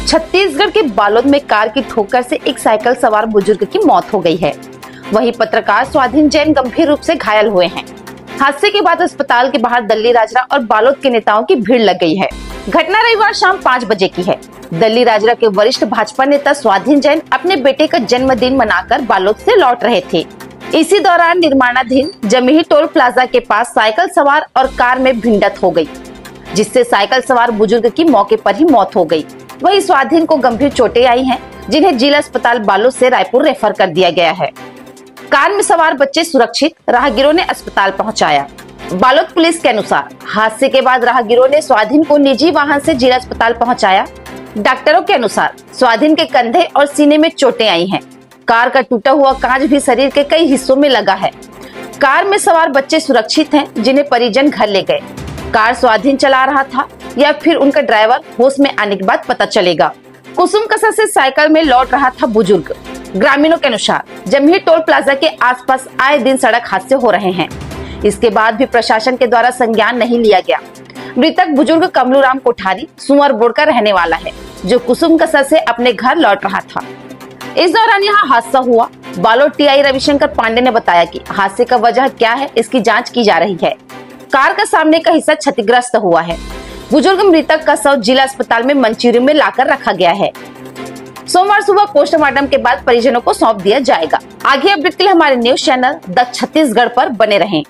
छत्तीसगढ़ के बालोद में कार की ठोकर से एक साइकिल सवार बुजुर्ग की मौत हो गई है। वहीं पत्रकार स्वाधीन जैन गंभीर रूप से घायल हुए हैं। हादसे के बाद अस्पताल के बाहर दल्ली राजरा और बालोद के नेताओं की भीड़ लग गई है। घटना रविवार शाम 5 बजे की है। दल्ली राजरा के वरिष्ठ भाजपा नेता स्वाधीन जैन अपने बेटे का जन्मदिन मनाकर बालोद से लौट रहे थे। इसी दौरान निर्माणाधीन जमीही टोल प्लाजा के पास साइकिल सवार और कार में भिड़ंत हो गई, जिससे साइकिल सवार बुजुर्ग की मौके पर ही मौत हो गई। वहीं स्वाधीन को गंभीर चोटें आई हैं, जिन्हें जिला अस्पताल बालोद से रायपुर रेफर कर दिया गया है। कार में सवार बच्चे सुरक्षित, राहगीरों ने अस्पताल पहुंचाया। बालोद पुलिस के अनुसार हादसे के बाद राहगीरों ने स्वाधीन को निजी वाहन से जिला अस्पताल पहुंचाया। डॉक्टरों के अनुसार स्वाधीन के कंधे और सीने में चोटें आई हैं। कार का टूटा हुआ कांच भी शरीर के कई हिस्सों में लगा है। कार में सवार बच्चे सुरक्षित हैं, जिन्हें परिजन घर ले गए। कार स्वाधीन चला रहा था या फिर उनका ड्राइवर होश में आने के बाद पता चलेगा। कुसुमकसा से साइकिल में लौट रहा था बुजुर्ग। ग्रामीणों के अनुसार जमीही टोल प्लाजा के आसपास आए दिन सड़क हादसे हो रहे हैं। इसके बाद भी प्रशासन के द्वारा संज्ञान नहीं लिया गया। मृतक बुजुर्ग कमलूराम कोठारी सुअरबोड़ का रहने वाला है, जो कुसुमकसा से अपने घर लौट रहा था। इस दौरान यहाँ हादसा हुआ। बालोद टीआई रविशंकर पांडे ने बताया कि हादसे का वजह क्या है, इसकी जांच की जा रही है। कार का सामने का हिस्सा क्षतिग्रस्त हुआ है। बुजुर्ग मृतक का शव जिला अस्पताल में मंचूरियन में लाकर रखा गया है। सोमवार सुबह पोस्टमार्टम के बाद परिजनों को सौंप दिया जाएगा। आगे अपडेट के लिए हमारे न्यूज चैनल द छत्तीसगढ़ पर बने रहें।